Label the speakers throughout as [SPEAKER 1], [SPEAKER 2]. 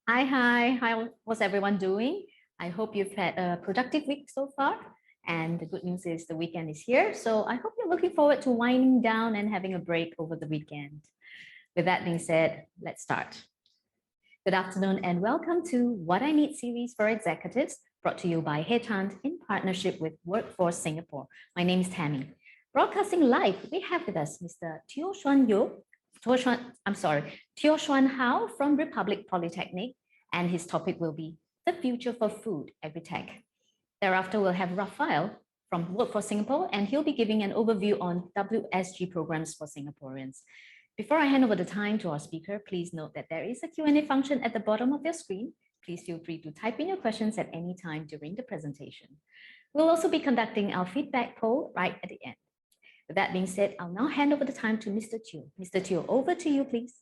[SPEAKER 1] Hi. How's everyone doing? I hope you've had a productive week so far. And the good news is the weekend is here. So I hope you're looking forward to winding down and having a break over the weekend. With that being said, let's start. Good afternoon and welcome to What I Need series for executives, brought to you by HeadHunt in partnership with Workforce Singapore. My name is Tammy. Broadcasting live, we have with us Mr. Teo Xuan Hao from Republic Polytechnic, and his topic will be the future for food, Agritech. Thereafter, we'll have Raphael from Workforce Singapore, and he'll be giving an overview on WSG programs for Singaporeans. Before I hand over the time to our speaker, please note that there is a Q&A function at the bottom of your screen. Please feel free to type in your questions at any time during the presentation. We'll also be conducting our feedback poll right at the end. With that being said, I'll now hand over the time to Mr. Teo. Mr. Teo, over to you, please.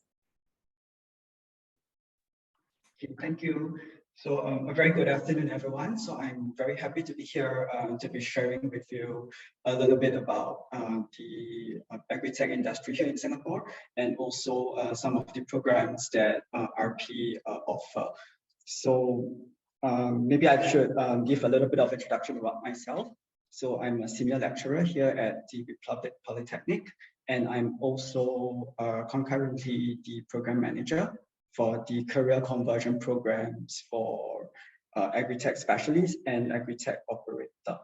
[SPEAKER 2] Okay, thank you. So a very good afternoon, everyone. So I'm very happy to be here to be sharing with you a little bit about the agri-tech industry here in Singapore, and also some of the programs that RP offer. So maybe I should give a little bit of introduction about myself. So I'm a senior lecturer here at the Republic Polytechnic, and I'm also concurrently the program manager for the career conversion programs for Agritech specialists and Agritech operator.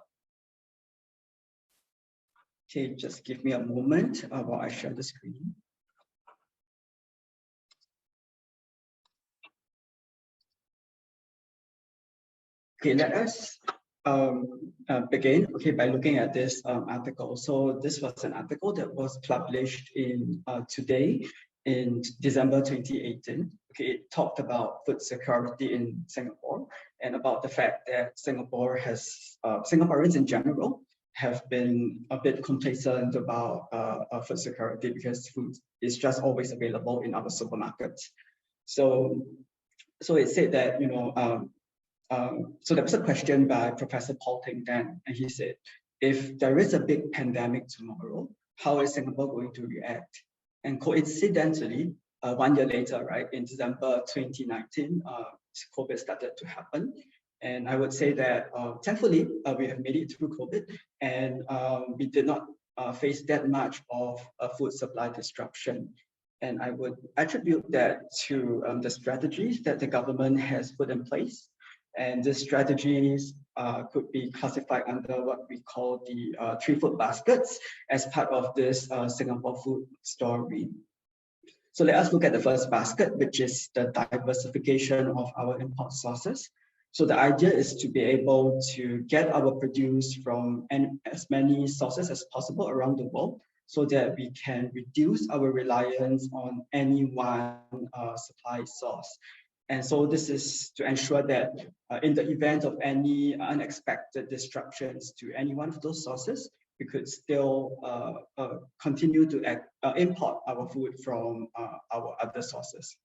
[SPEAKER 2] Okay, just give me a moment while I share the screen. Okay, let us begin by looking at this article. So this was an article that was published in Today in December 2018. Okay, it talked about food security in Singapore and about the fact that Singapore has Singaporeans in general have been a bit complacent about food security because food is just always available in our supermarkets. So it said that so there was a question by Professor Paul Ting then, and he said, if there is a big pandemic tomorrow, how is Singapore going to react? And coincidentally, 1 year later, right, in December 2019, COVID started to happen. And I would say that thankfully, we have made it through COVID, and we did not face that much of a food supply disruption. And I would attribute that to the strategies that the government has put in place. And these strategies could be classified under what we call the 3 food baskets as part of this Singapore food story. So let us look at the first basket, which is the diversification of our import sources. So the idea is to be able to get our produce from as many sources as possible around the world, so that we can reduce our reliance on any one supply source. And so this is to ensure that in the event of any unexpected disruptions to any one of those sources, we could still continue to import our food from our other sources.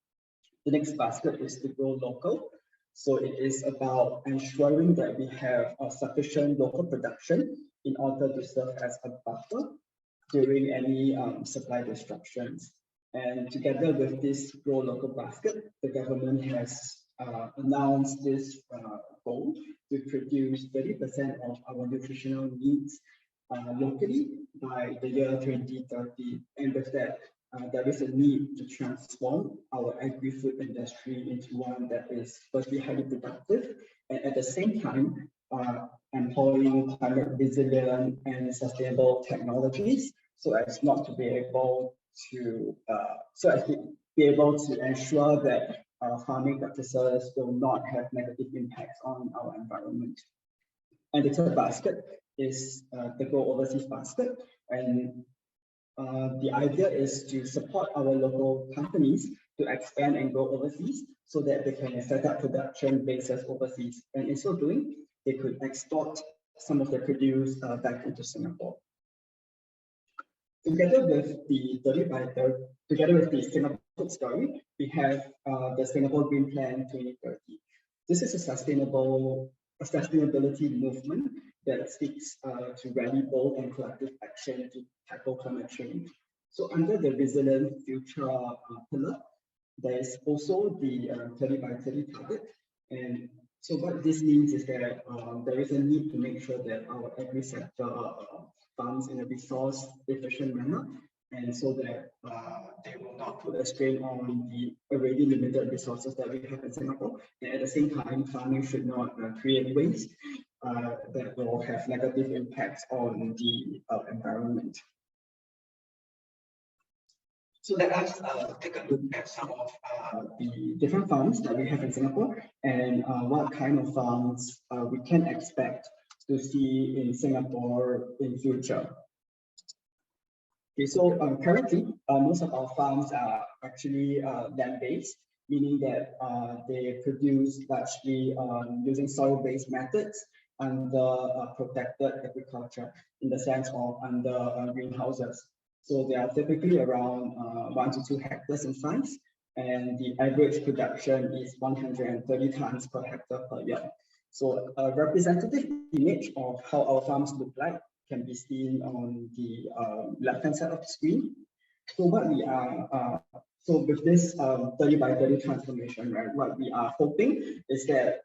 [SPEAKER 2] The next basket is to grow local. So it is about ensuring that we have sufficient local production in order to serve as a buffer during any supply disruptions. And together with this Grow Local basket, the government has announced this goal to produce 30% of our nutritional needs locally by the year 2030. And with that, there is a need to transform our agri-food industry into one that is firstly highly productive, and at the same time, employing climate resilient and sustainable technologies, so as not to be able to ensure that farming practices will not have negative impacts on our environment. And the third basket is the Grow Overseas basket, and the idea is to support our local companies to expand and grow overseas, so that they can set up production bases overseas, and in so doing, they could export some of their produce back into Singapore. Together with the Singapore Food Story, we have the Singapore Green Plan 2030. This is a sustainability movement that seeks to rally bold and collective action to tackle climate change. So under the Resilient Future pillar, There is also the 30 by 30 target. And so what this means is that there is a need to make sure that our agri sector farms in a resource efficient manner, and so that they will not put a strain on the already limited resources that we have in Singapore. And at the same time, farming should not create waste that will have negative impacts on the environment. So let us take a look at some of the different farms that we have in Singapore and what kind of farms we can expect to see in Singapore in future. Okay, so currently, most of our farms are actually land-based, meaning that they produce largely using soil-based methods under protected agriculture, in the sense of under greenhouses. So they are typically around 1 to 2 hectares in size, and the average production is 130 tons per hectare per year. So a representative image of how our farms look like can be seen on the left-hand side of the screen. So what we are, so with this 30 by 30 transformation, right, what we are hoping is that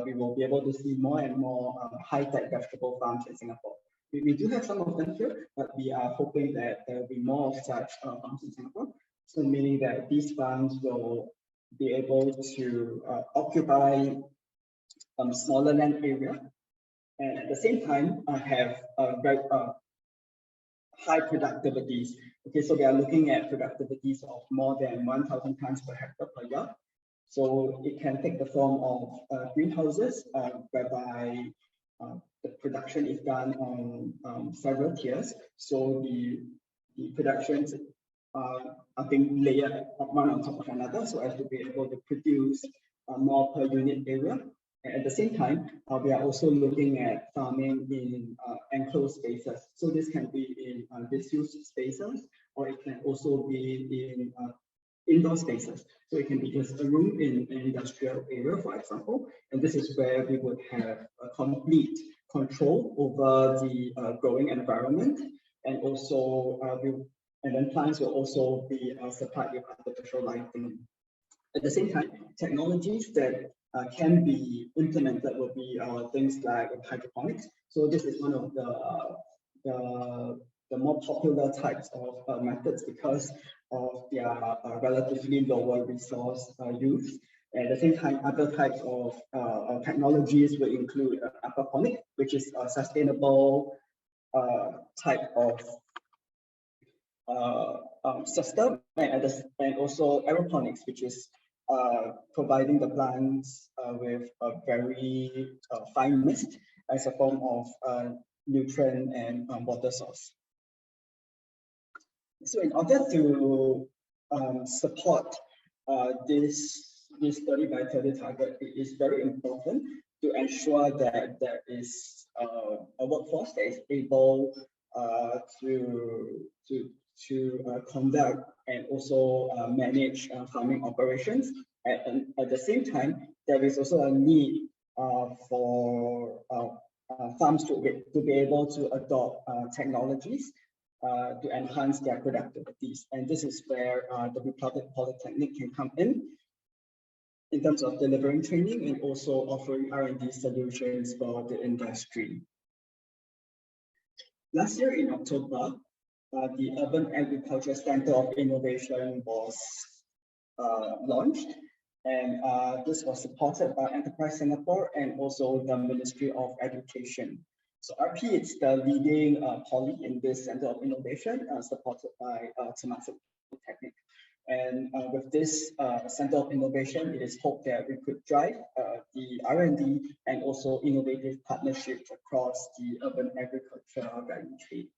[SPEAKER 2] we will be able to see more and more high-tech vegetable farms in Singapore. We do have some of them here, but we are hoping that there will be more of such farms in Singapore. So meaning that these farms will be able to occupy smaller land area, and at the same time have very high productivities. Okay, so we are looking at productivities of more than 1,000 tons per hectare per year. So it can take the form of greenhouses, whereby the production is done on several tiers. So the productions are being layered one on top of another, so as to be able to produce more per unit area. And at the same time, we are also looking at farming in enclosed spaces. So this can be in disused spaces, or it can also be in indoor spaces. So it can be just a room in an industrial area, for example, and this is where we would have a complete control over the growing environment, and also and then plants will also be supplied with artificial lighting. At the same time, technologies that can be implemented will be things like hydroponics. So this is one of the more popular types of methods because of their relatively lower resource use. At the same time, other types of technologies will include aquaponic, which is a sustainable type of system, and also aeroponics, which is providing the plants with a very fine mist as a form of nutrient and water source. So in order to support this 30 by 30 target, it is very important to ensure that there is a workforce that is able to conduct and also manage farming operations. And at the same time, there is also a need for farms to be able to adopt technologies to enhance their productivities. And this is where the Republic Polytechnic can come in terms of delivering training and also offering R&D solutions for the industry. Last year in October, the Urban Agriculture Center of Innovation was launched, and this was supported by Enterprise Singapore and also the Ministry of Education. So RP is the leading poly in this Center of Innovation, supported by Temasek Polytechnic. And with this Center of Innovation, it is hoped that we could drive the R&D and also innovative partnerships across the urban agriculture value chain.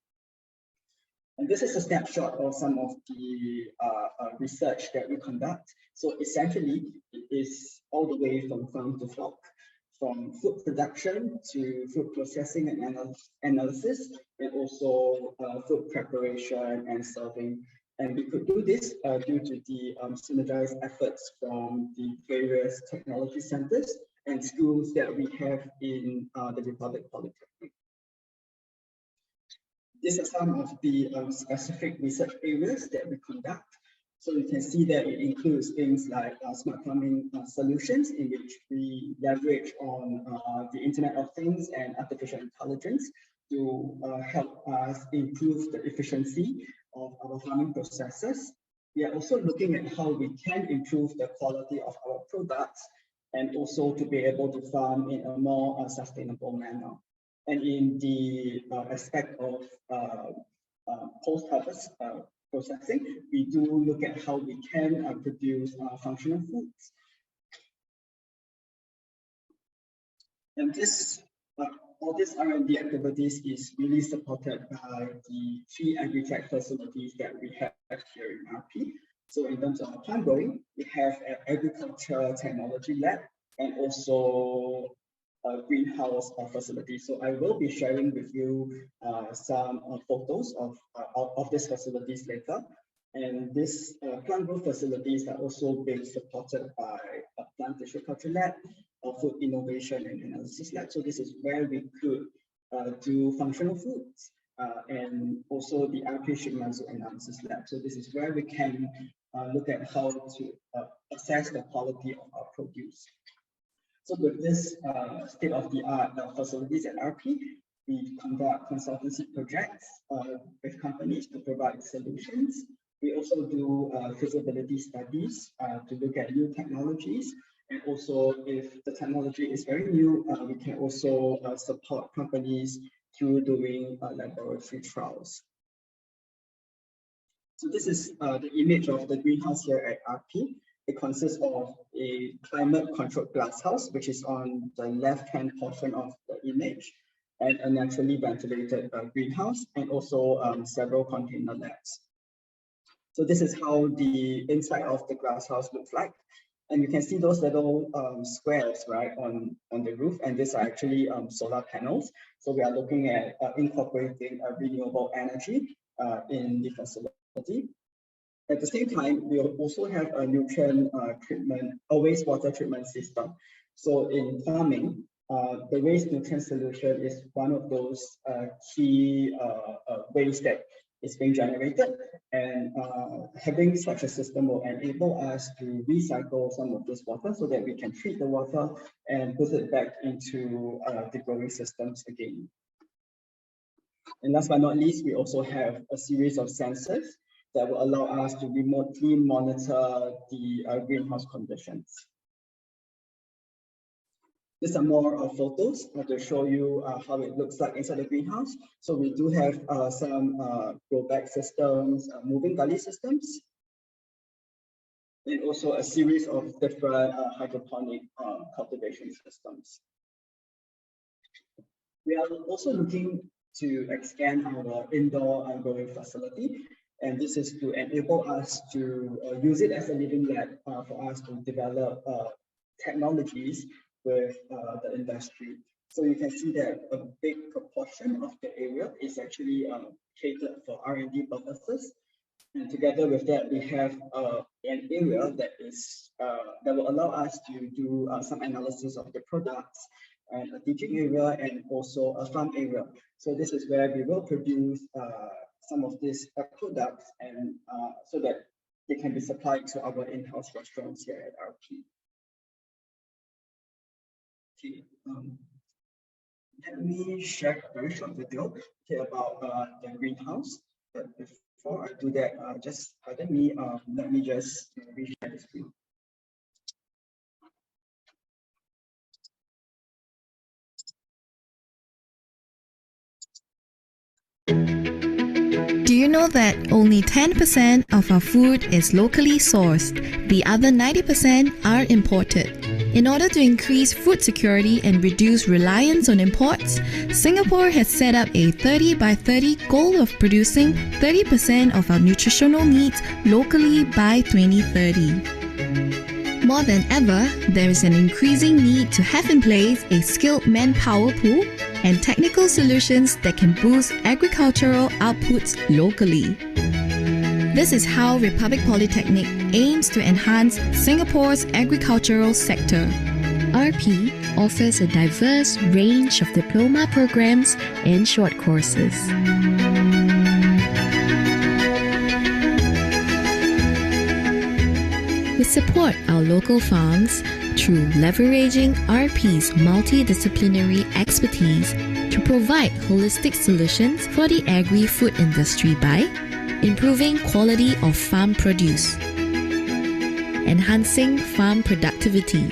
[SPEAKER 2] And this is a snapshot of some of the research that we conduct. So essentially, it is all the way from farm to fork, from food production to food processing and analysis, and also food preparation and serving. And we could do this due to the synergized efforts from the various technology centers and schools that we have in the Republic Polytechnic. These are some of the specific research areas that we conduct. So you can see that it includes things like smart farming solutions, in which we leverage on the Internet of Things and artificial intelligence to help us improve the efficiency of our farming processes. We are also looking at how we can improve the quality of our products and also to be able to farm in a more sustainable manner. And in the aspect of post-harvest processing, we do look at how we can produce functional foods. And this, all these R&D activities is really supported by the 3 Agritech facilities that we have here in RP. So in terms of plant growing, we have an agriculture technology lab and also a greenhouse facility. So I will be sharing with you some photos of these facilities later. And these plant growth facilities are also being supported by a plant tissue culture lab, a food innovation and analysis lab. So this is where we could do functional foods and also the RP shipments analysis lab. So this is where we can look at how to assess the quality of our produce. So with this state-of-the-art facilities at RP, we conduct consultancy projects with companies to provide solutions. We also do feasibility studies to look at new technologies. And also, if the technology is very new, we can also support companies through doing laboratory trials. So this is the image of the greenhouse here at RP. It consists of a climate-controlled glasshouse, which is on the left-hand portion of the image, and a naturally ventilated greenhouse, and also several container labs. So this is how the inside of the glasshouse looks like. And you can see those little squares, right, on the roof, and these are actually solar panels. So we are looking at incorporating renewable energy in the facility. At the same time, we also have a nutrient treatment, a wastewater treatment system. So in farming, the waste nutrient solution is one of those key waste that is being generated, and having such a system will enable us to recycle some of this water so that we can treat the water and put it back into the growing systems again. And last but not least, we also have a series of sensors that will allow us to remotely monitor the greenhouse conditions. These are more photos to show you how it looks like inside the greenhouse. So we do have some grow bag systems, moving gully systems, and also a series of different hydroponic cultivation systems. We are also looking to expand our indoor growing facility. And this is to enable us to use it as a living lab for us to develop technologies with the industry. So you can see that a big proportion of the area is actually catered for R&D purposes. And together with that, we have an area that is that will allow us to do some analysis of the products, and a teaching area, and also a farm area. So this is where we will produce some of these products, and so that they can be supplied to our in-house restaurants here at RP. Okay, let me share a very short video about the greenhouse. But before I do that, just let me just reshare the screen.
[SPEAKER 3] Do you know that only 10% of our food is locally sourced? The other 90% are imported. In order to increase food security and reduce reliance on imports, Singapore has set up a 30 by 30 goal of producing 30% of our nutritional needs locally by 2030. More than ever, there is an increasing need to have in place a skilled manpower pool and technical solutions that can boost agricultural outputs locally. This is how Republic Polytechnic aims to enhance Singapore's agricultural sector. RP offers a diverse range of diploma programs and short courses. support our local farms through leveraging RP's multidisciplinary expertise to provide holistic solutions for the agri-food industry by improving quality of farm produce, enhancing farm productivity,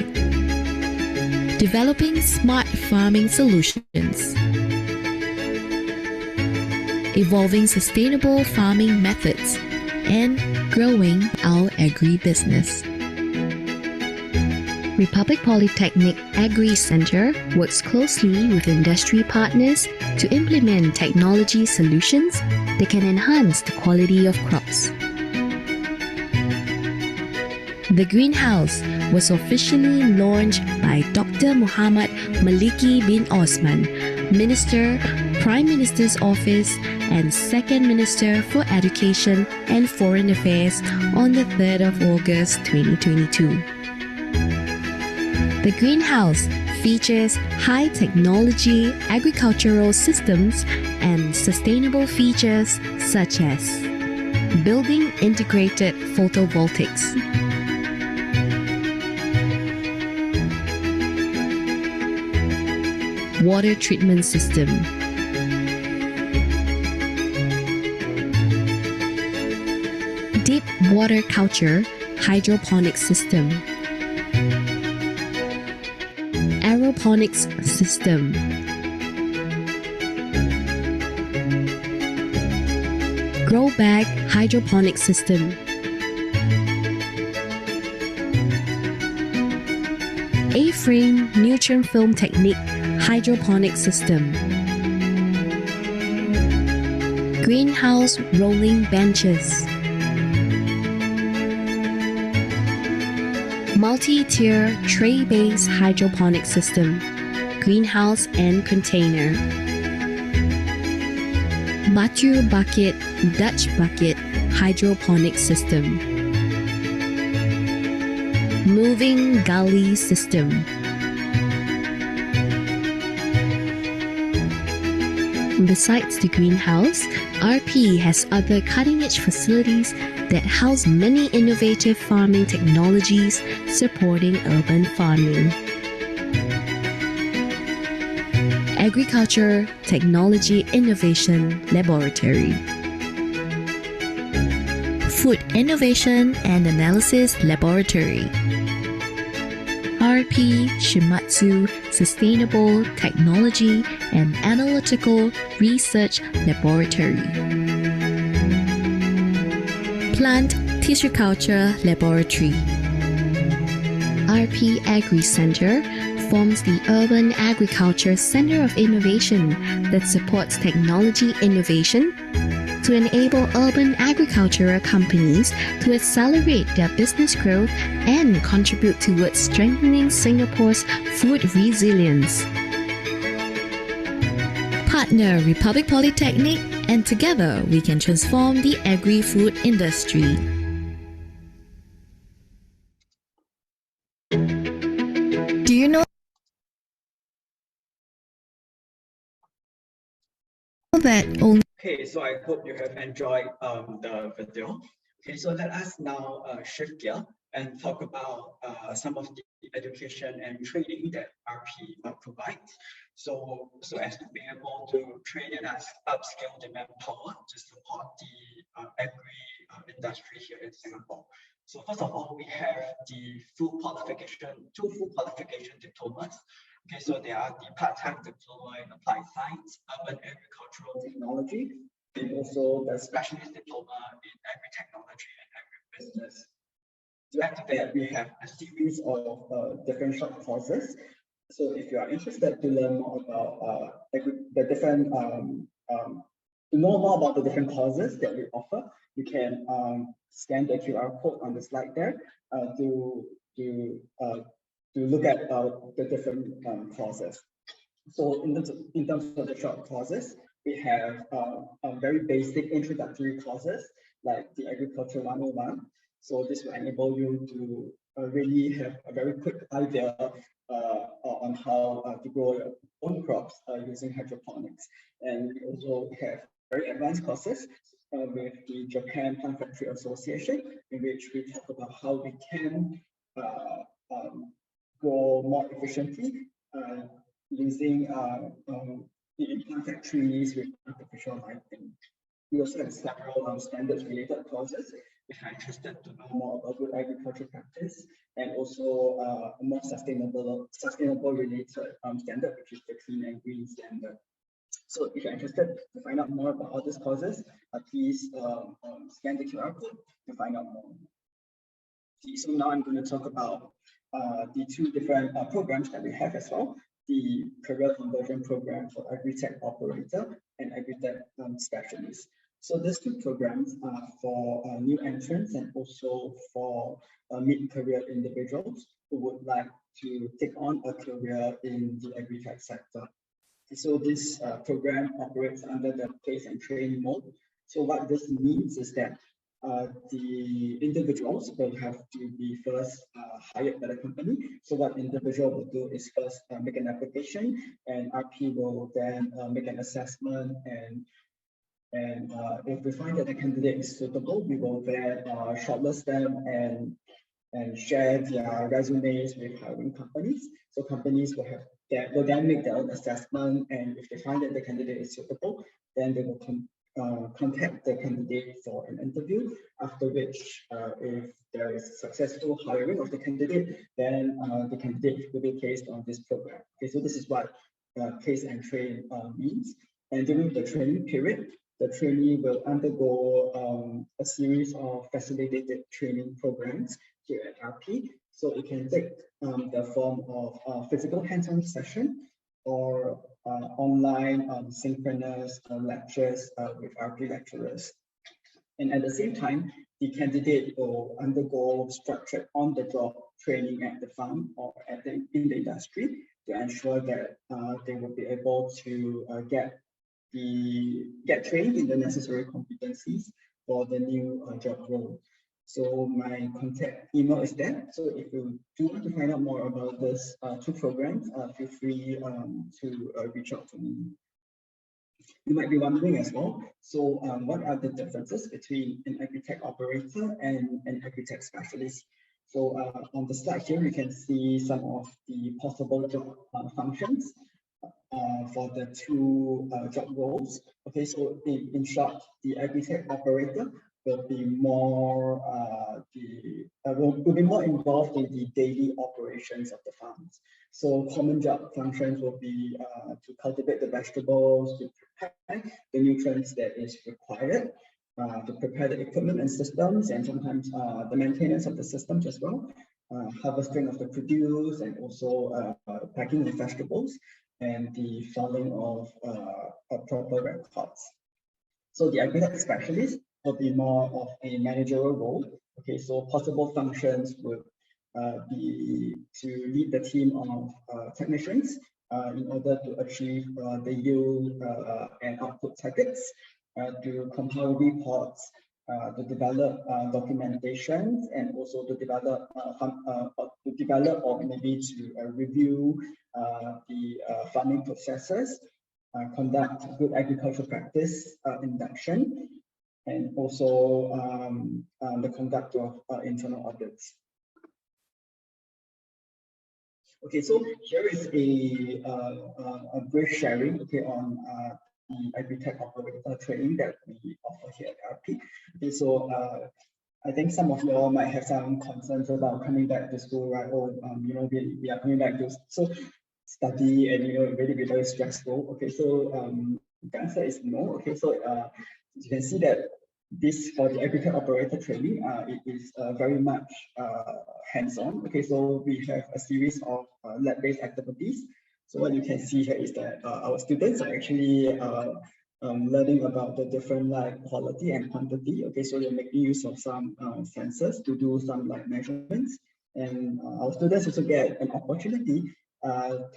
[SPEAKER 3] developing smart farming solutions, evolving sustainable farming methods, and growing our agri-business. Republic Polytechnic Agri Center works closely with industry partners to implement technology solutions that can enhance the quality of crops. The greenhouse was officially launched by Dr. Muhammad Maliki bin Osman, Minister, Prime Minister's Office, and Second Minister for Education and Foreign Affairs on the 3rd of August 2022. The greenhouse features high-technology agricultural systems and sustainable features such as building integrated photovoltaics, water treatment system, deep water culture hydroponic system, aeroponics system, grow bag hydroponic system, A-frame nutrient film technique hydroponic system, greenhouse rolling benches, multi-tier tray-based hydroponic system, greenhouse and container, Batu bucket, Dutch bucket hydroponic system, moving gully system, besides the greenhouse, RP has other cutting-edge facilities that house many innovative farming technologies supporting urban farming. Agriculture Technology Innovation Laboratory, Food Innovation and Analysis Laboratory, RP Shimatsu Sustainable Technology and Analytical Research Laboratory, Plant Tissue Culture Laboratory. RP Agri Center forms the Urban Agriculture Center of Innovation that supports technology innovation to enable urban agricultural companies to accelerate their business growth and contribute towards strengthening Singapore's food resilience. Partner Republic Polytechnic, and together we can transform the agri-food industry. Do you know that only...
[SPEAKER 2] Okay, so I hope you have enjoyed the video. Okay, so let us now shift gear and talk about some of the education and training that RP provides. So as to be able to train and upskill the manpower to support the agri industry here in Singapore. So first of all, we have the two full qualification diplomas. Okay, so they are the part-time diploma in applied science, urban agricultural technology, and also the specialist diploma in agri-technology and agri-business. To add to that, we have a series of different short courses. So if you are interested to learn more about the different, to know more about the different courses that we offer, you can scan the QR code on the slide there to look at the different courses. So in terms of the short courses, we have very basic introductory courses like the Agriculture 101. So this will enable you to really have a very quick idea on how to grow your own crops using hydroponics. And we also have very advanced courses with the Japan Plant Factory Association, in which we talk about how we can grow more efficiently using the plant factories with artificial lighting. We also have several standards-related courses if you're interested to know more about good agriculture practice, and also a more sustainable related standard, which is the clean and green standard. So if you're interested to find out more about all these courses, please scan the QR code to find out more. Okay, so now I'm going to talk about the two different programs that we have as well. The career conversion program for Agritech operator and Agritech specialist. So these two programs are for new entrants and also for mid-career individuals who would like to take on a career in the Agritech sector. So this program operates under the place and train mode. So what this means is that the individuals will have to be first hired by the company. So what individual will do is first make an application, and RP will then make an assessment, and if we find that the candidate is suitable, we will then shortlist them and share their resumes with hiring companies. So companies will then make their own assessment, and if they find that the candidate is suitable, then they will contact the candidate for an interview, after which if there is successful hiring of the candidate, then the candidate will be placed on this program. Okay, so this is what place and train means. And during the training period, the trainee will undergo a series of facilitated training programs here at RP. So it can take the form of a physical hands-on session or online synchronous lectures with RP lecturers. And at the same time, the candidate will undergo structured on-the-job training at the farm or in the industry to ensure that they will be able to get trained in the necessary competencies for the new job role. So my contact email is there. So if you do want to find out more about this two programs, feel free to reach out to me. You might be wondering as well, so what are the differences between an Agritech operator and an Agritech specialist? So on the slide here, you can see some of the possible job functions for the two job roles. Okay, so in short, the Agritech operator will be more will be more involved in the daily operations of the farms. So common job functions will be to cultivate the vegetables, to prepare the nutrients that is required, to prepare the equipment and systems, and sometimes the maintenance of the systems as well, harvesting of the produce, and also packing the vegetables, and the filing of proper records. So the Agritech specialist will be more of a managerial role. Okay, so possible functions would be to lead the team of technicians in order to achieve the yield and output targets, to compile reports, to develop documentations, and also to develop or maybe to review the farming processes, conduct good agricultural practice induction, and also the conduct of internal audits. Okay, so here is a brief sharing, okay, on the Agritech operator training that we offer here at RP. Okay, so I think some of you all might have some concerns about coming back to school, right? Or you know, we are coming back to study, and you know, really be very stressful. Okay, so the answer is no. Okay, so you can see that this for the Agritech operator training, it is very much hands-on. Okay, so we have a series of lab-based activities. So what you can see here is that our students are actually learning about the different light quality and quantity. Okay, so they're making use of some sensors to do some light measurements, and our students also get an opportunity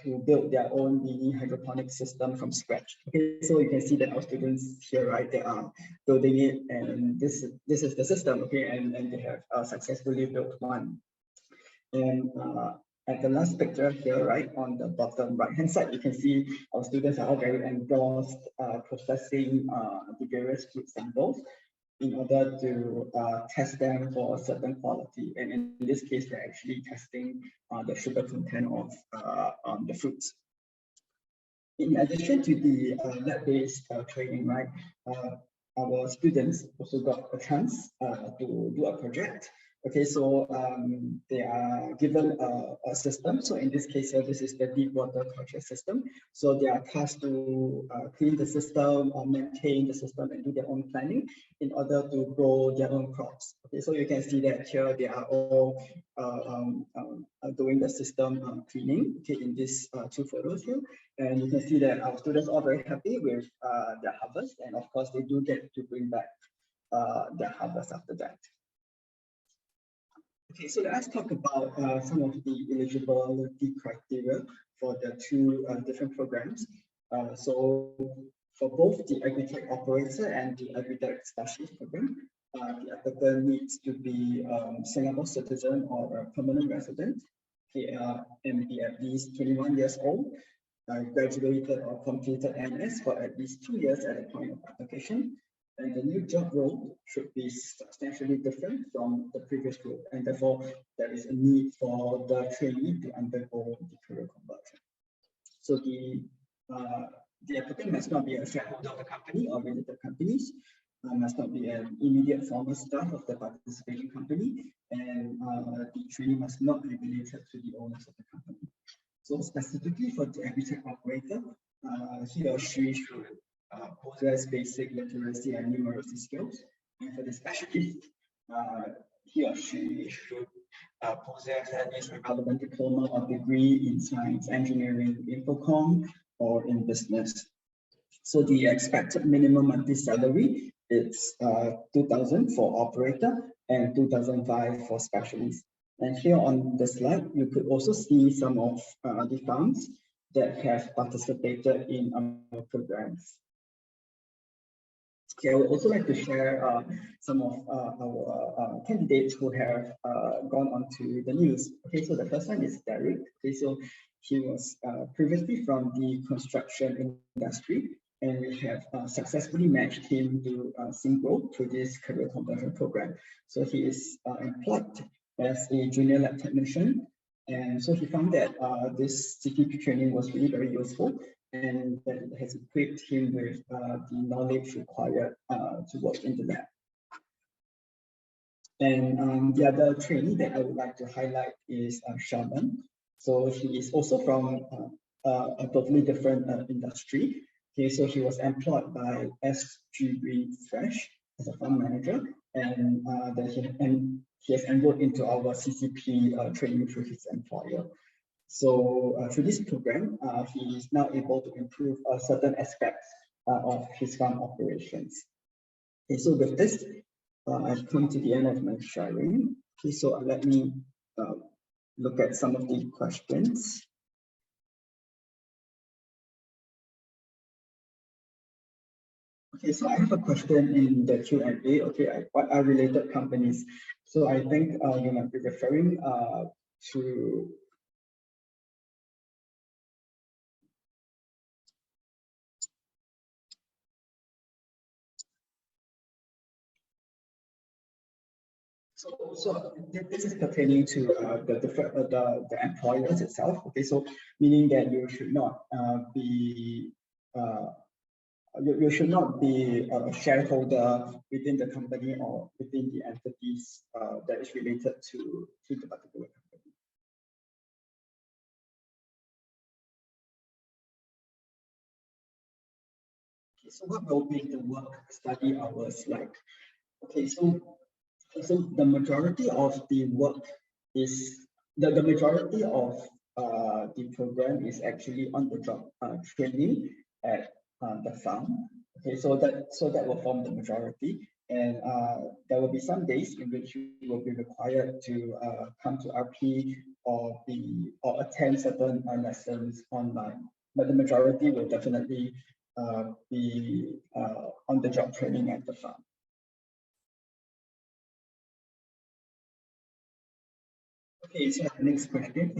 [SPEAKER 2] to build their own mini hydroponic system from scratch. Okay, so you can see that our students here, right, they are building it, and this is the system. Okay, and they have successfully built one. And at the last picture here, right, on the bottom right-hand side, you can see our students are all very engrossed processing the various fruit samples. in order to test them for a certain quality. And in this case, they're actually testing the sugar content of the fruits. In addition to the lab-based training, right, our students also got a chance to do a project. Okay, so they are given a system. So in this case, this is the deep water culture system. So they are tasked to clean the system, or maintain the system, and do their own planning in order to grow their own crops. Okay, so you can see that here they are all doing the system cleaning. Okay, in these two photos here, and you can see that our students are very happy with their harvest, and of course they do get to bring back their harvest after that. Okay, so let's talk about some of the eligibility criteria for the two different programs. So for both the Agritech operator and the Agritech specialist program, the applicant needs to be Singapore citizen or a permanent resident, and be at least 21 years old, graduated or completed NS for at least 2 years at the point of application. And the new job role should be substantially different from the previous role, and therefore there is a need for the trainee to undergo the career conversion. So the applicant must not be a shareholder of the company or related companies, must not be an immediate former staff of the participating company, and the trainee must not be related to the owners of the company. So specifically for the Agritech operator, he or she should possess basic literacy and numeracy skills. And for the specialist, he or she should possess at least a relevant diploma or degree in science, engineering, infocom, or in business. So the expected minimum monthly salary is 2,000 for operator and 2,005 for specialist. And here on the slide, you could also see some of the farms that have participated in our programs. Okay, I would also like to share some of our candidates who have gone on to the news. Okay, so the first one is Derek. Okay, so he was previously from the construction industry, and we have successfully matched him to Singapore through this career conversion program. So he is employed as a junior lab technician, and so he found that this CTP training was really very useful, and that it has equipped him with the knowledge required to work in the lab. And the other trainee that I would like to highlight is Sherman. So he is also from a totally different industry. Okay, so he was employed by SG Green Fresh as a farm manager, and he has enrolled into our CCP training through his employer. So through this program, he is now able to improve certain aspects of his farm operations. Okay, so with this, I've come to the end of my sharing. Okay, so let me look at some of the questions. Okay, so I have a question in the Q&A. Okay, what are related companies? So I think you might be referring to So this is pertaining to the employers itself. Okay, so meaning that you should not be you should not be a shareholder within the company or within the entities that is related to the particular company. Okay, so what will be the work study hours like? Okay, so the majority of the work is the majority of the program is actually on the job training at the farm. Okay, so that will form the majority, and there will be some days in which you will be required to come to RP or attend certain lessons online. But the majority will definitely be on the job training at the farm. Okay, so the next question.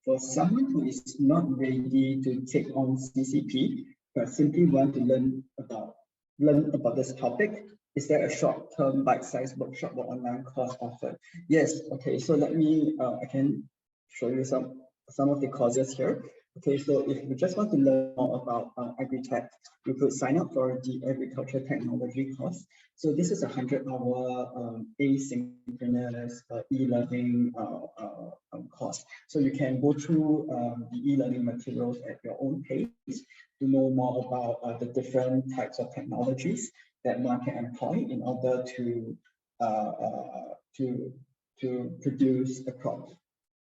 [SPEAKER 2] For someone who is not ready to take on CCP, but simply want to learn about this topic, is there a short-term bite-sized workshop or online course offered? Yes. Okay. So let me I can show you some of the courses here. Okay. So if you just want to learn more about Agritech, you could sign up for the agriculture technology course. So this is a 100-hour asynchronous e-learning course. So you can go through the e-learning materials at your own pace to know more about the different types of technologies that one can employ in order to produce a crop.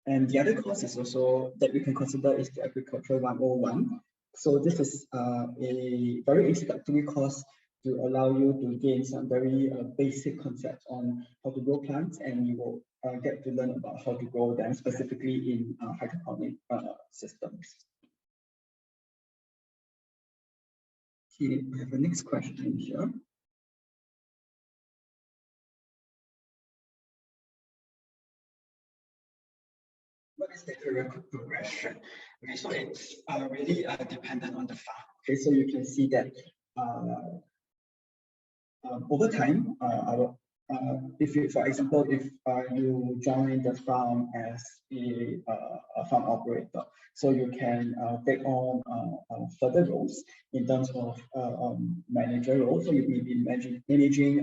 [SPEAKER 2] And the other course is also that we can consider is the Agriculture 101. So this is a very introductory course to allow you to gain some very basic concepts on how to grow plants, and you will get to learn about how to grow them specifically in hydroponic systems. Okay, we have the next question here. What is the career progression? Okay, so it's really dependent on the farm. Okay, so you can see that over time, if you, for example, if you join the farm as a farm operator, so you can take on further roles in terms of manager roles. So you may be managing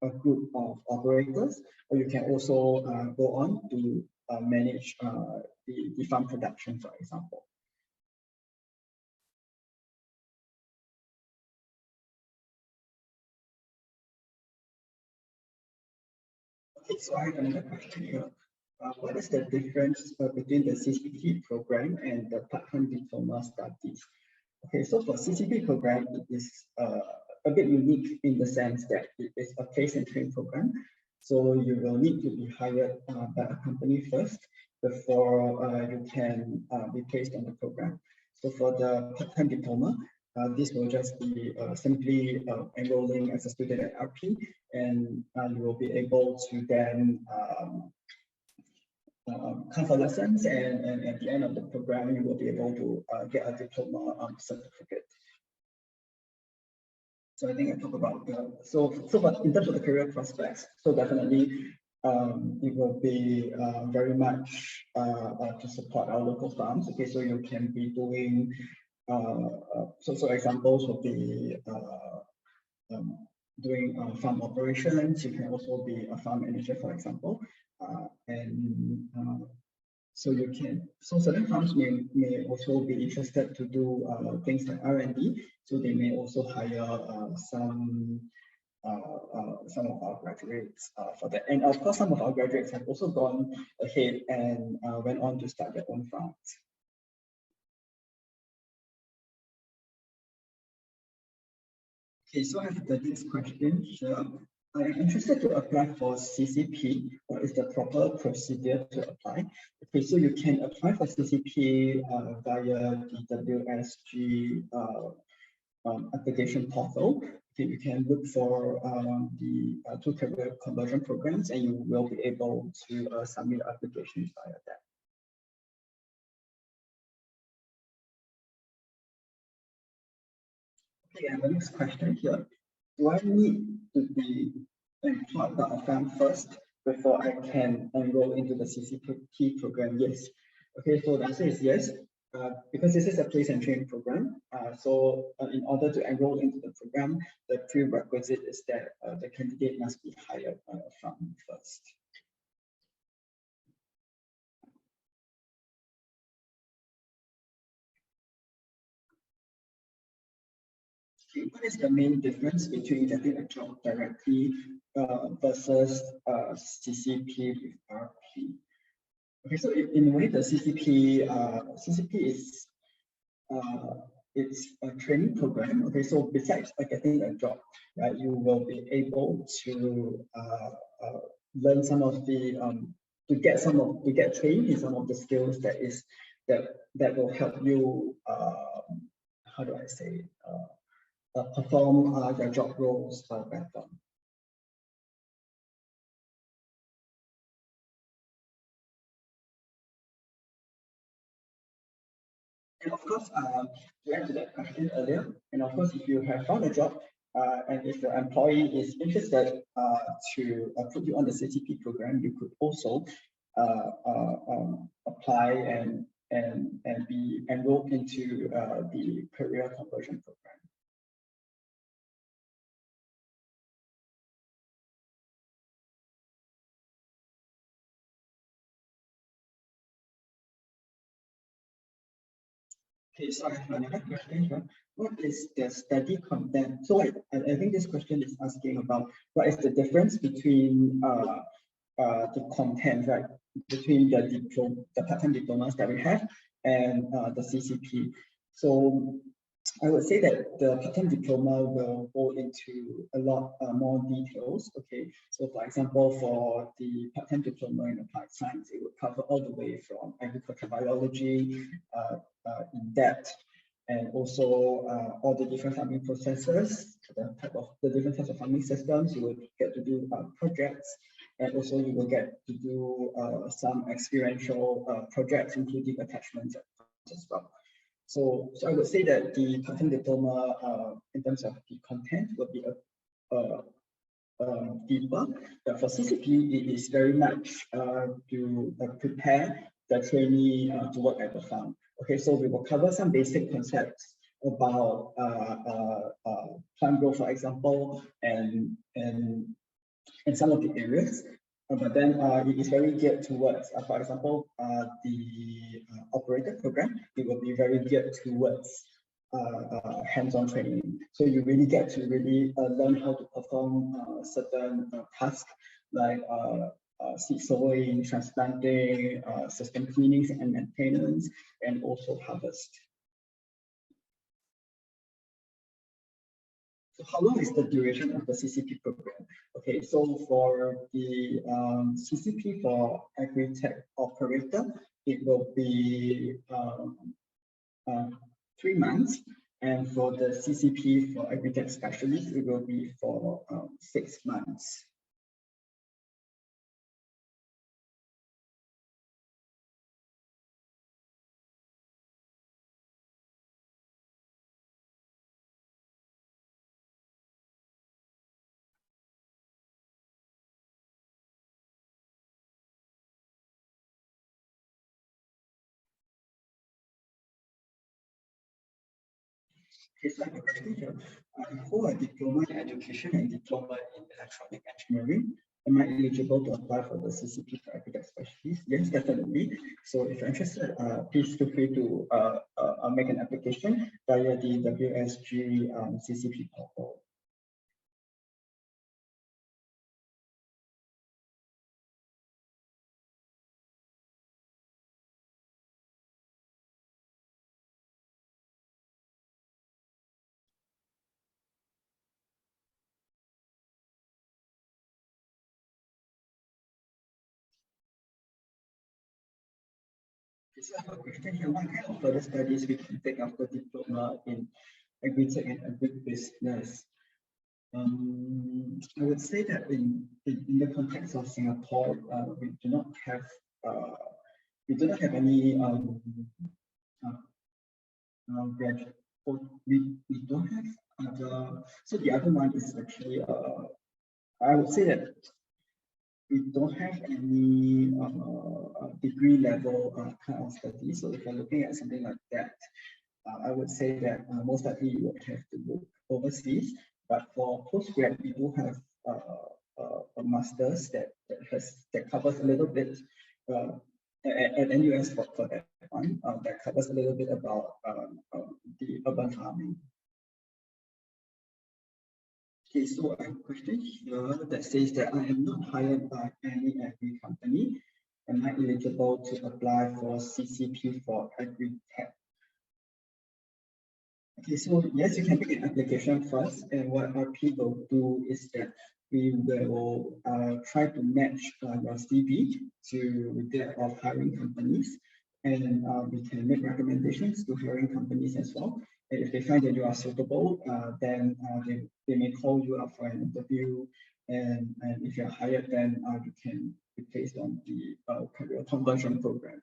[SPEAKER 2] a group of operators, or you can also go on to manage the farm production, for example. Okay, so I have another question here. What is the difference between the CCP program and the part-time diploma studies? Okay, so for CCP program, it is a bit unique in the sense that it is a place and train program. So you will need to be hired by a company first before you can be placed on the program. So for the part-time diploma, this will just be simply enrolling as a student at RP, and you will be able to then come for lessons, and at the end of the program, you will be able to get a diploma certificate. So I think I talk about the in terms of the career prospects, so definitely it will be very much to support our local farms. Okay, so you can be doing so examples would be doing farm operations. You can also be a farm manager, for example, and so you can. So certain farms may also be interested to do things like R&D. So they may also hire some of our graduates for that. And of course, some of our graduates have also gone ahead and went on to start their own farms. Okay, so I have the next question here. I am interested to apply for CCP. What is the proper procedure to apply? Okay, so you can apply for CCP via the WSG application portal. Okay, you can look for the two career conversion programs, and you will be able to submit applications via that. Okay, and the next question here. Do I need to be employed by a farm first before I can enroll into the CCP program? Yes. Okay, so the answer is yes, because this is a place and train program. So in order to enroll into the program, the prerequisite is that the candidate must be hired by a farm first. Okay, what is the main difference between getting a job directly versus CCP with RP? Okay, so in a way, the CCP is it's a training program. Okay, so besides getting a job, right, you will be able to learn some of the to get trained in some of the skills that will help you how do I say perform your job roles better. And of course, to answer that question earlier, and of course, if you have found a job, And if your employee is interested to put you on the CCP program, you could also apply and be enrolled into the career conversion program. Okay, so I have another question here. What is the study content? So I think this question is asking about what is the difference between the content, right? Between the part-time diplomas that we have and the CCP. So I would say that the part-time diploma will go into a lot more details. Okay, so for example, for the part-time diploma in applied science, it would cover all the way from agricultural biology in depth, and also all the different farming processes, the different types of farming systems. You will get to do projects, and also you will get to do some experiential projects, including attachments as well. So I would say that the part-time diploma, in terms of the content, will be deeper. But for CCP, it is very much to prepare the trainee to work at the farm. Okay, so we will cover some basic concepts about plant growth, for example, and some of the areas. But then it is very geared towards, for example, the operator program. It will be very geared towards hands-on training. So you really get to really learn how to perform certain tasks like seed sowing, transplanting, system cleanings and maintenance, and also harvest. So how long is the duration of the CCP program? Okay, so for the CCP for Agritech operator, it will be 3 months. And for the CCP for Agritech specialist, it will be for 6 months. It's like a question here. I hold a diploma in education and diploma in electronic engineering. Am I eligible to apply for the CCP for Agritech specialist? Yes, definitely. So if you're interested, please feel free to make an application via the WSG CCP portal. So I have a question here. What kind of further studies we can take after diploma in Agritech and agribusiness? I would say that in the context of Singapore, we do not have any graduate. We don't have other. So the other one is actually I would say that we don't have any degree level kind of study. So if you're looking at something like that, I would say that most likely you would have to look overseas. But for postgrad, we do have a master's that covers a little bit at NUS for that one, that covers a little bit about the urban farming. Okay, so I have a question here that says that I am not hired by any agri company. Am I eligible to apply for CCP for Agritech? Okay, so yes, you can make an application first, and what RP will do is that we will try to match your CV to that of hiring companies, and we can make recommendations to hiring companies as well. And if they find that you are suitable, then they may call you up for an interview, and if you're hired, then you can be placed on the career conversion program.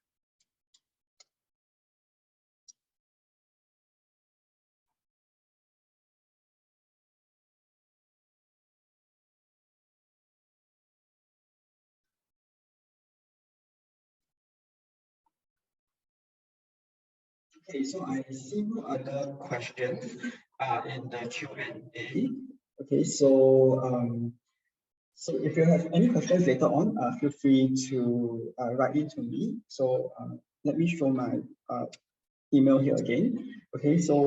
[SPEAKER 2] Okay, so I see no other questions in the Q&A. Okay, so if you have any questions later on, feel free to write in to me. So let me show my email here again. Okay, so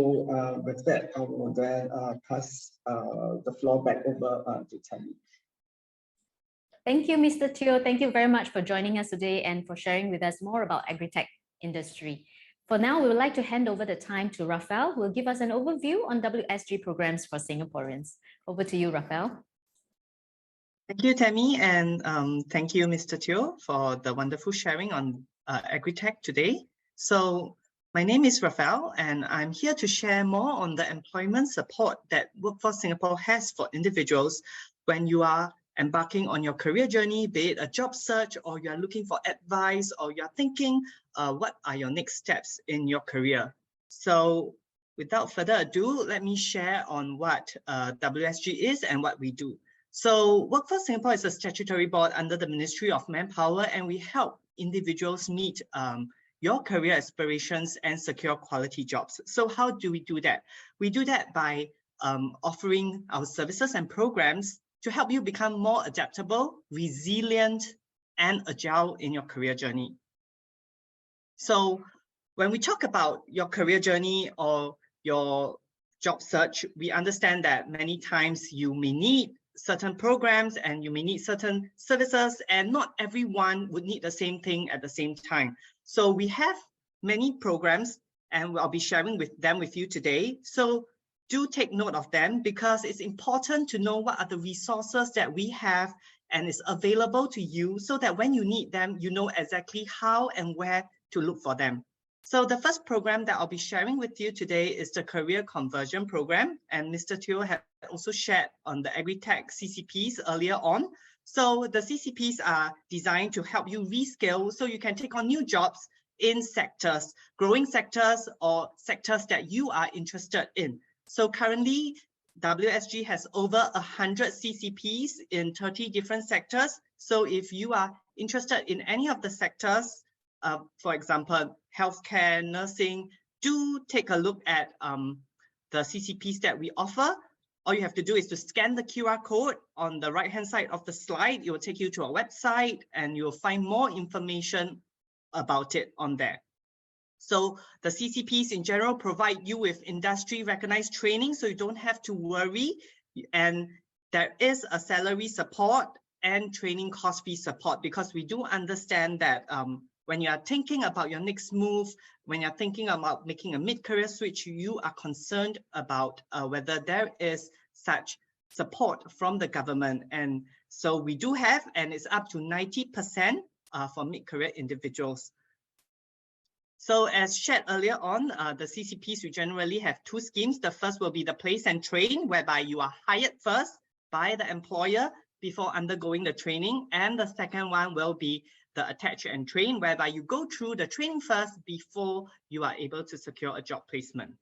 [SPEAKER 2] with that, I will then pass the floor back over to Tammy.
[SPEAKER 1] Thank you, Mr. Teo. Thank you very much for joining us today and for sharing with us more about Agritech industry. For now, we would like to hand over the time to Rafael, who will give us an overview on WSG programs for Singaporeans. Over to you, Rafael.
[SPEAKER 4] Thank you, Tammy, and thank you, Mr. Teo, for the wonderful sharing on Agritech today. So my name is Rafael, and I'm here to share more on the employment support that Workforce Singapore has for individuals when you are embarking on your career journey, be it a job search, or you're looking for advice, or you're thinking what are your next steps in your career. So without further ado, let me share on what WSG is and what we do. So Workforce Singapore is a statutory board under the Ministry of Manpower, and we help individuals meet your career aspirations and secure quality jobs. So how do we do that? We do that by offering our services and programs to help you become more adaptable, resilient, and agile in your career journey. So when we talk about your career journey or your job search, we understand that many times you may need certain programs and you may need certain services, and not everyone would need the same thing at the same time. So we have many programs, and I'll be sharing them with you today. So do take note of them, because it's important to know what are the resources that we have and is available to you, so that when you need them, you know exactly how and where to look for them. So the first program that I'll be sharing with you today is the Career Conversion Program, and Mr. Teo had also shared on the Agritech CCPs earlier on. So the CCPs are designed to help you reskill so you can take on new jobs in sectors, growing sectors, or sectors that you are interested in. So currently, WSG has over 100 CCPs in 30 different sectors. So if you are interested in any of the sectors, for example, healthcare, nursing, do take a look at the CCPs that we offer. All you have to do is to scan the QR code on the right-hand side of the slide. It will take you to our website, and you'll find more information about it on there. So the CCPs in general provide you with industry recognized training, so you don't have to worry. And there is a salary support and training cost fee support, because we do understand that when you are thinking about your next move, when you're thinking about making a mid-career switch, you are concerned about whether there is such support from the government. And so we do have, and it's up to 90% for mid-career individuals. So as shared earlier on, the CCPs, we generally have two schemes. The first will be the place and train, whereby you are hired first by the employer before undergoing the training. And the second one will be the attach and train, whereby you go through the training first before you are able to secure a job placement.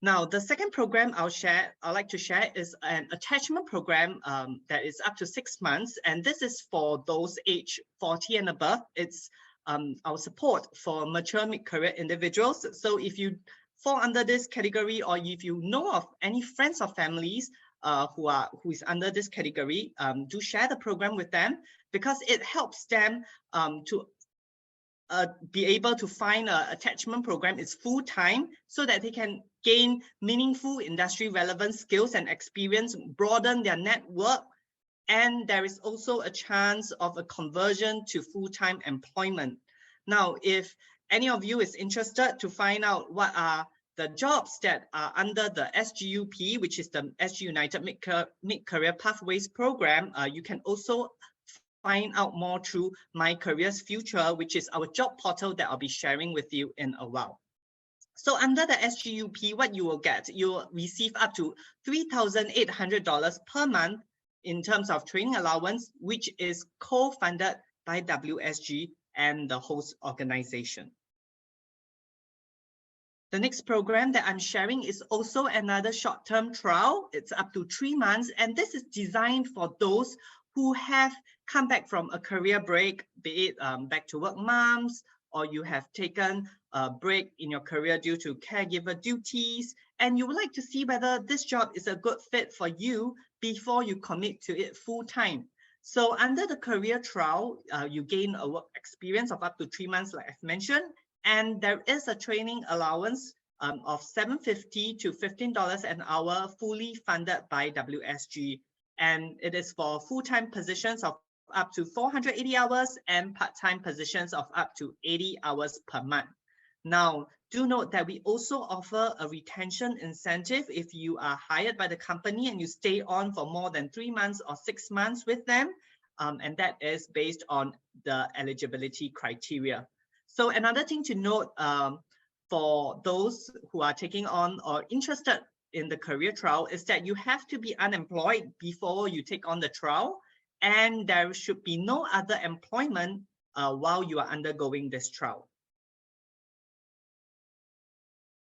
[SPEAKER 4] Now, the second program I'd like to share is an attachment program that is up to 6 months. And this is for those age 40 and above. It's our support for mature mid-career individuals. So if you fall under this category, or if you know of any friends or families who is under this category, do share the program with them, because it helps them to be able to find an attachment program. It's full-time, so that they can gain meaningful industry relevant skills and experience, broaden their network, and there is also a chance of a conversion to full-time employment. Now, if any of you is interested to find out what are the jobs that are under the SGUP, which is the SG United Mid-Career Pathways Program, you can also find out more through My Careers Future, which is our job portal that I'll be sharing with you in a while. So under the SGUP, what you will get, you will receive up to $3,800 per month in terms of training allowance, which is co-funded by WSG and the host organization. The next program that I'm sharing is also another short-term trial. It's up to 3 months, and this is designed for those who have come back from a career break, be it back to work moms, or you have taken a break in your career due to caregiver duties, and you would like to see whether this job is a good fit for you before you commit to it full time. So under the career trial, you gain a work experience of up to 3 months, like I've mentioned, and there is a training allowance of $7.50 to $15 an hour, fully funded by WSG. And it is for full-time positions of up to 480 hours and part-time positions of up to 80 hours per month. Now, do note that we also offer a retention incentive if you are hired by the company and you stay on for more than 3 months or 6 months with them, and that is based on the eligibility criteria. So another thing to note for those who are taking on or interested in the career trial is that you have to be unemployed before you take on the trial, and there should be no other employment while you are undergoing this trial.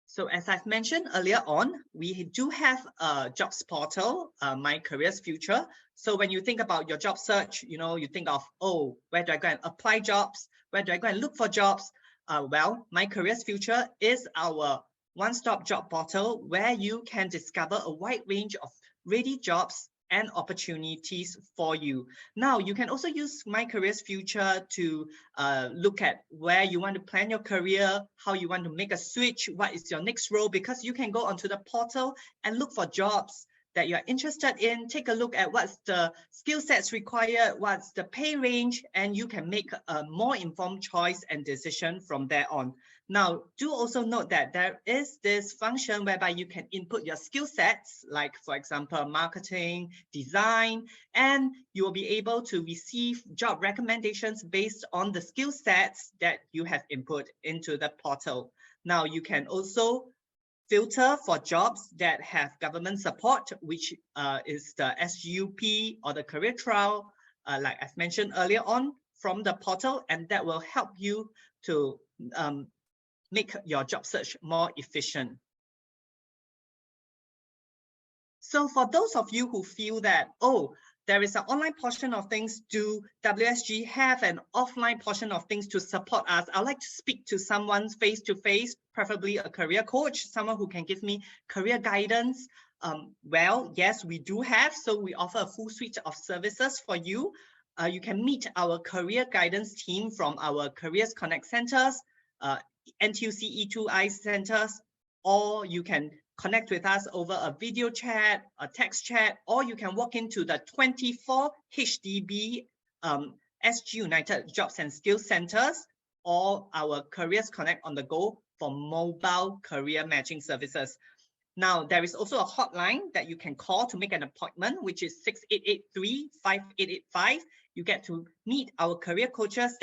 [SPEAKER 4] So as I've mentioned earlier on, we do have a jobs portal, My Careers Future. So when you think about your job search, you think of, oh, where do I go and apply jobs? Where do I go and look for jobs? Well, My Careers Future is our one-stop job portal where you can discover a wide range of ready jobs and opportunities for you. Now, you can also use My Careers Future to look at where you want to plan your career, how you want to make a switch, what is your next role, because you can go onto the portal and look for jobs that you're interested in, take a look at what's the skill sets required, what's the pay range, and you can make a more informed choice and decision from there on. Now, do also note that there is this function whereby you can input your skill sets, like for example, marketing, design, and you will be able to receive job recommendations based on the skill sets that you have input into the portal. Now, you can also filter for jobs that have government support, which is the SGUP or the career trial, like I've mentioned earlier on, from the portal, and that will help you to make your job search more efficient. So for those of you who feel that, oh, there is an online portion of things, do WSG have an offline portion of things to support us? I'd like to speak to someone face-to-face, preferably a career coach, someone who can give me career guidance. Well, yes, we do have. So we offer a full suite of services for you. You can meet our career guidance team from our Careers Connect centers, NTUC E2I centers, or you can connect with us over a video chat, a text chat, or you can walk into the 24 HDB SG United Jobs and Skills Centers, or our Careers Connect on the go for mobile career matching services. Now, there is also a hotline that you can call to make an appointment, which is 6883-5885. You get to meet our career coaches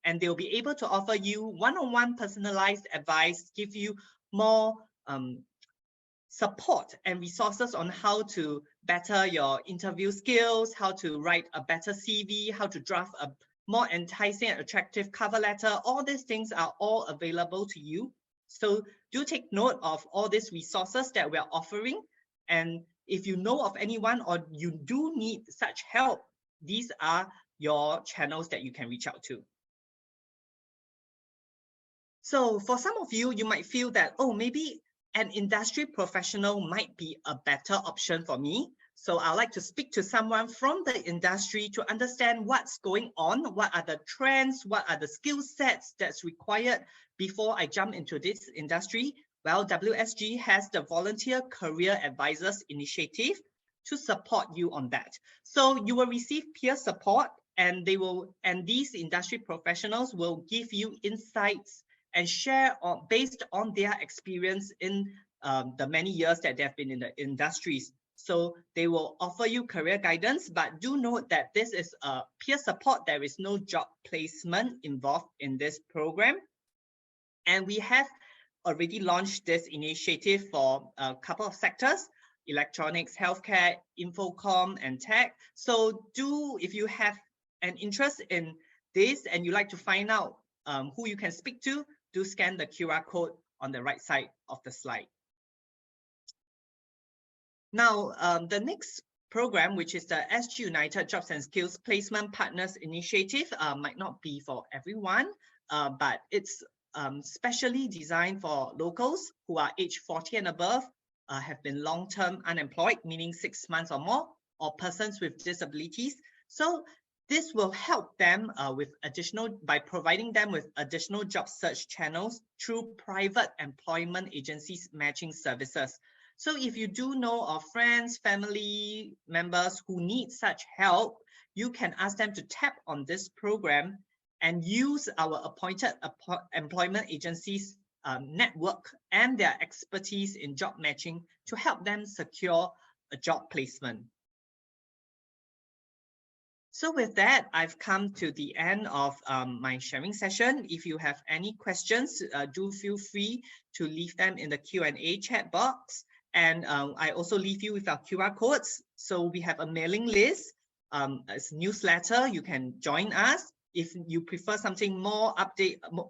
[SPEAKER 4] and they'll be able to offer you one-on-one personalized advice, give you more support and resources on how to better your interview skills, how to write a better CV, how to draft a more enticing and attractive cover letter. All these things are all available to you. So do take note of all these resources that we're offering. And if you know of anyone or you do need such help, these are your channels that you can reach out to. So for some of you, you might feel that, oh, maybe an industry professional might be a better option for me. So I'd like to speak to someone from the industry to understand what's going on, what are the trends, what are the skill sets that's required before I jump into this industry. Well, WSG has the Volunteer Career Advisors Initiative to support you on that. So you will receive peer support, and these industry professionals will give you insights and share based on their experience in the many years that they've been in the industries. So they will offer you career guidance, but do note that this is a peer support. There is no job placement involved in this program. And we have already launched this initiative for a couple of sectors: electronics, healthcare, infocom, and tech. So if you have an interest in this and you like to find out who you can speak to, do scan the QR code on the right side of the slide. Now, the next program, which is the SG United Jobs and Skills Placement Partners Initiative, might not be for everyone. but it's specially designed for locals who are age 40 and above, have been long-term unemployed, meaning 6 months or more, or persons with disabilities. So this will help them by providing them with additional job search channels through private employment agencies matching services. So if you do know of friends, family members who need such help, you can ask them to tap on this program and use our appointed employment agencies network and their expertise in job matching to help them secure a job placement. So with that, I've come to the end of my sharing session. If you have any questions, do feel free to leave them in the Q&A chat box. And I also leave you with our QR codes. So we have a mailing list, as newsletter, you can join us. If you prefer something more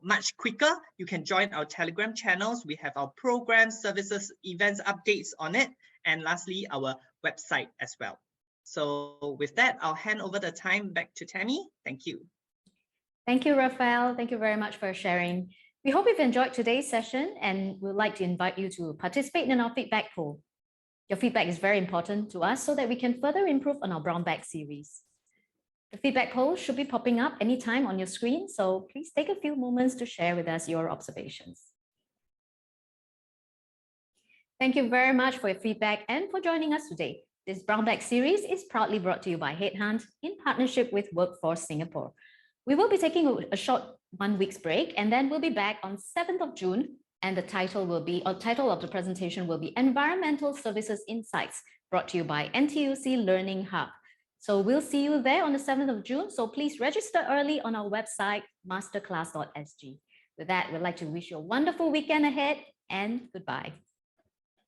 [SPEAKER 4] much quicker, you can join our Telegram channels. We have our programs, services, events, updates on it. And lastly, our website as well. So with that, I'll hand over the time back to Tammy. Thank you.
[SPEAKER 1] Thank you, Raphael. Thank you very much for sharing. We hope you've enjoyed today's session and we'd like to invite you to participate in our feedback poll. Your feedback is very important to us so that we can further improve on our brown bag series. The feedback poll should be popping up anytime on your screen, so please take a few moments to share with us your observations. Thank you very much for your feedback and for joining us today. This brown bag series is proudly brought to you by HeadHunt in partnership with Workforce Singapore. We will be taking a short 1 week's break and then we'll be back on 7th of June. And the title of the presentation will be Environmental Services Insights, brought to you by NTUC Learning Hub. So we'll see you there on the 7th of June. So please register early on our website, masterclass.sg. With that, we'd like to wish you a wonderful weekend ahead and goodbye.